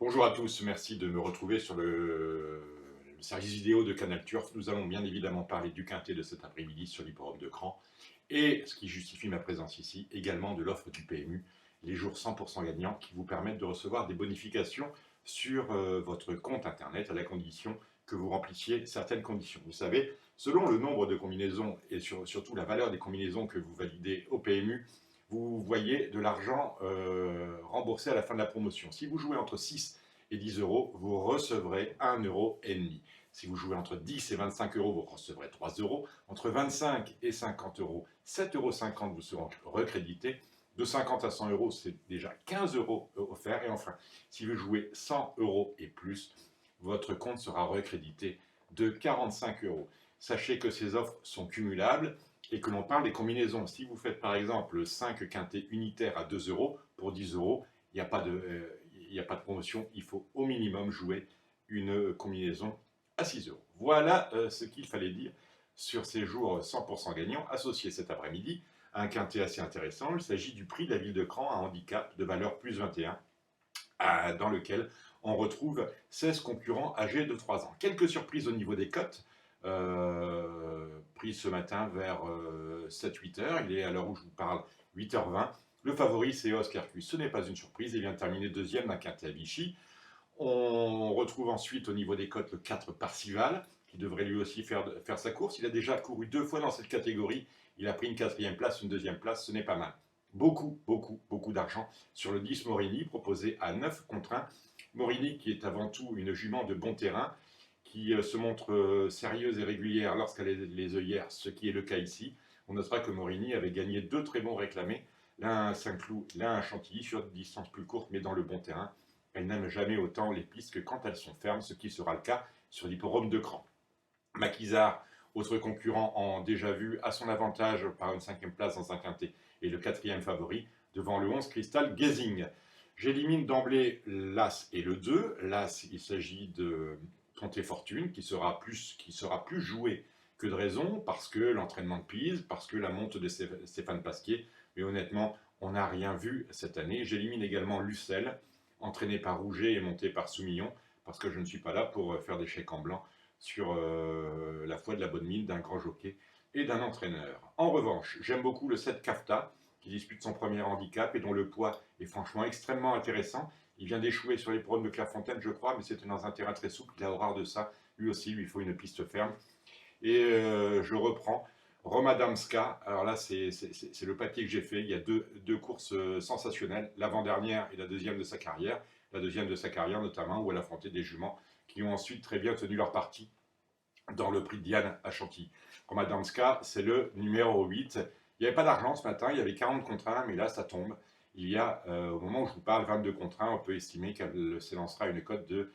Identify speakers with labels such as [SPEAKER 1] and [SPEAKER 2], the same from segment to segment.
[SPEAKER 1] Bonjour à tous, merci de me retrouver sur le service vidéo de Canal Turf. Nous allons bien évidemment parler du quintet de cet après-midi sur l'hippodrome de Cran et ce qui justifie ma présence ici, également de l'offre du PMU, les jours 100% gagnants qui vous permettent de recevoir des bonifications sur votre compte internet à la condition que vous remplissiez certaines conditions. Vous savez, selon le nombre de combinaisons et surtout la valeur des combinaisons que vous validez au PMU, vous voyez de l'argent remboursé à la fin de la promotion. Si vous jouez entre 6 et 10 euros, vous recevrez 1,5 €. Si vous jouez entre 10 et 25 euros, vous recevrez 3 euros. Entre 25 et 50 euros, 7,50 € vous seront recrédités. De 50 à 100 euros, c'est déjà 15 euros offerts. Et enfin, si vous jouez 100 euros et plus, votre compte sera recrédité de 45 euros. Sachez que ces offres sont cumulables et que l'on parle des combinaisons. Si vous faites par exemple 5 quintets unitaires à 2 euros pour 10 euros, il n'y a pas de promotion. Il faut au minimum jouer une combinaison à 6 euros. Voilà ce qu'il fallait dire sur ces jours 100% gagnants associés cet après-midi à un quintet assez intéressant. Il s'agit du prix de la ville de Cran, un handicap de valeur plus 21, dans lequel on retrouve 16 concurrents âgés de 3 ans. Quelques surprises au niveau des cotes, prises ce matin vers 7-8 heures. Il est à l'heure où je vous parle 8h20. Le favori, c'est Oscar Q. Ce n'est pas une surprise, il vient de terminer deuxième d'un quintet à Vichy. On retrouve ensuite au niveau des cotes le 4 Parcival, qui devrait lui aussi faire sa course. Il a déjà couru 2 fois dans cette catégorie. Il a pris une quatrième place, une deuxième place, ce n'est pas mal. Beaucoup d'argent sur le 10 Morini, proposé à 9 contre 1. Morini qui est avant tout une jument de bon terrain, qui se montre sérieuse et régulière lorsqu'elle a les œillères, ce qui est le cas ici. On notera que Morini avait gagné 2 très bons réclamés, l'un à Saint-Cloud, l'un à Chantilly, sur des distances plus courtes mais dans le bon terrain. Elle n'aime jamais autant les pistes que quand elles sont fermes, ce qui sera le cas sur l'hippodrome de Cran. Maquisard, autre concurrent en déjà vu, a son avantage par une 5e place dans un quintet et le 4e favori devant le 11 Crystal Gazing. J'élimine d'emblée l'As et le 2. L'As, il s'agit de Tenter Fortune qui sera plus joué que de raison parce que l'entraînement de Pise, parce que la monte de Stéphane Pasquier. Mais honnêtement, on n'a rien vu cette année. J'élimine également Lucelle, entraîné par Rouget et monté par Soumillon, parce que je ne suis pas là pour faire des chèques en blanc sur la foi de la bonne mine d'un grand jockey et d'un entraîneur. En revanche, j'aime beaucoup le 7 Kafta, qui dispute son premier handicap et dont le poids est franchement extrêmement intéressant. Il vient d'échouer sur les programmes de Clairefontaine, je crois, mais c'était dans un terrain très souple. Il a horreur de ça. Lui aussi, il lui faut une piste ferme. Et je reprends Roma Damska. Alors là, c'est le papier que j'ai fait. Il y a deux courses sensationnelles, l'avant-dernière et la deuxième de sa carrière. La deuxième de sa carrière, notamment, où elle affrontait des juments qui ont ensuite très bien tenu leur partie dans le prix de Diane à Chantilly. Roma Damska, c'est le numéro 8. Il n'y avait pas d'argent ce matin, il y avait 40 contre 1, mais là, ça tombe. Il y a, au moment où je vous parle, 22 contre 1. On peut estimer qu'elle s'élancera à une cote de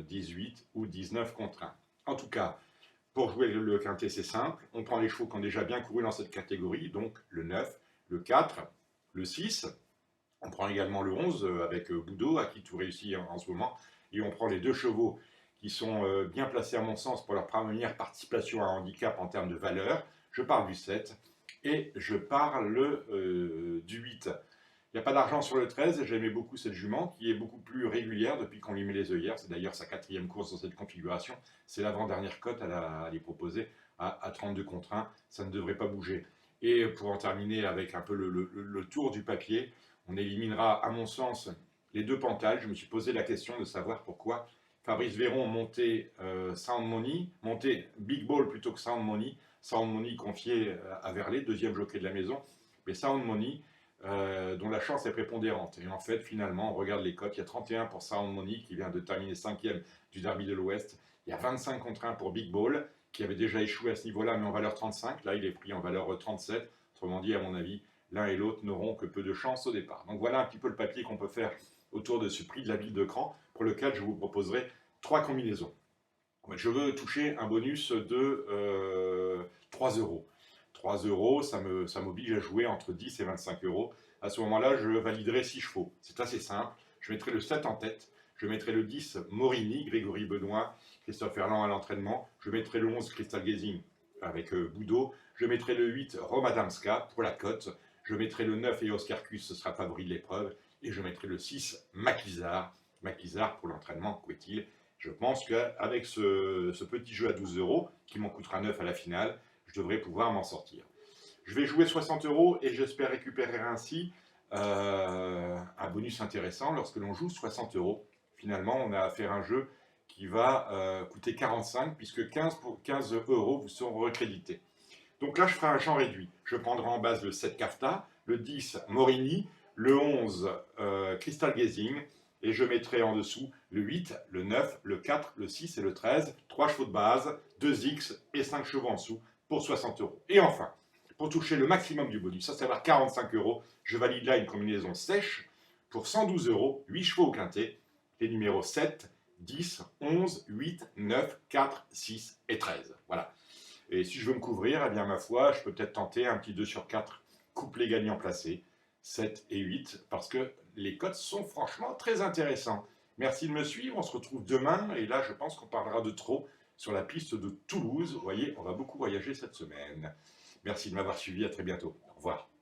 [SPEAKER 1] 18 ou 19 contre 1. En tout cas, pour jouer le quintet, c'est simple. On prend les chevaux qui ont déjà bien couru dans cette catégorie, donc le 9, le 4, le 6. On prend également le 11 avec Boudot, à qui tout réussit en ce moment. Et on prend les 2 chevaux qui sont bien placés, à mon sens, pour leur première participation à un handicap en termes de valeur. Je parle du 7 et je parle du 8. Il n'y a pas d'argent sur le 13, j'aimais beaucoup cette jument qui est beaucoup plus régulière depuis qu'on lui met les œillères. C'est d'ailleurs sa 4e course dans cette configuration. C'est l'avant-dernière cote à les proposer à 32 contre 1. Ça ne devrait pas bouger. Et pour en terminer avec un peu le tour du papier, on éliminera, à mon sens, les 2 Pantales. Je me suis posé la question de savoir pourquoi Fabrice Véron montait Sound Money, montait Big Ball plutôt que Sound Money. Sound Money confié à Verlet, 2e jockey de la maison. Mais Sound Money, dont la chance est prépondérante. Et en fait, finalement, on regarde les cotes, il y a 31 pour Sound Money qui vient de terminer 5e du Derby de l'Ouest. Il y a 25 contre 1 pour Big Ball qui avait déjà échoué à ce niveau-là, mais en valeur 35. Là, il est pris en valeur 37. Autrement dit, à mon avis, l'un et l'autre n'auront que peu de chance au départ. Donc voilà un petit peu le papier qu'on peut faire autour de ce prix de la ville de Cran, pour lequel je vous proposerai 3 combinaisons. Je veux toucher un bonus de 3 euros. 3 euros, ça m'oblige à jouer entre 10 et 25 euros. À ce moment-là, je validerai 6 chevaux. C'est assez simple. Je mettrai le 7 en tête. Je mettrai le 10 Morini, Grégory Benoît, Christophe Erland à l'entraînement. Je mettrai le 11 Crystal Gazing avec Boudot. Je mettrai le 8 Roma Damska pour la cote. Je mettrai le 9 et Oscar Cus, ce sera favori de l'épreuve. Et je mettrai le 6 Maquisard maquisard pour l'entraînement Quetil. Je pense qu'avec ce petit jeu à 12 euros, qui m'en coûtera 9 à la finale, je devrais pouvoir m'en sortir. Je vais jouer 60 euros et j'espère récupérer ainsi un bonus intéressant lorsque l'on joue 60 euros. Finalement, on a affaire à un jeu qui va coûter 45 puisque 15 euros vous seront recrédités. Donc là, je ferai un champ réduit. Je prendrai en base le 7 Kafta, le 10 Morini, le 11 Crystal Gazing, et je mettrai en dessous le 8, le 9, le 4, le 6 et le 13, 3 chevaux de base, 2 X et 5 chevaux en dessous pour 60 euros. Et enfin, pour toucher le maximum du bonus, à savoir 45 euros, je valide là une combinaison sèche pour 112 euros, 8 chevaux au quintet, les numéros 7, 10, 11, 8, 9, 4, 6 et 13. Voilà. Et si je veux me couvrir, eh bien ma foi, je peux peut-être tenter un petit 2 sur 4, couplet gagnant placé, 7 et 8, parce que les cotes sont franchement très intéressants. Merci de me suivre, on se retrouve demain, et là je pense qu'on parlera de trot sur la piste de Toulouse. Vous voyez, on va beaucoup voyager cette semaine. Merci de m'avoir suivi, à très bientôt. Au revoir.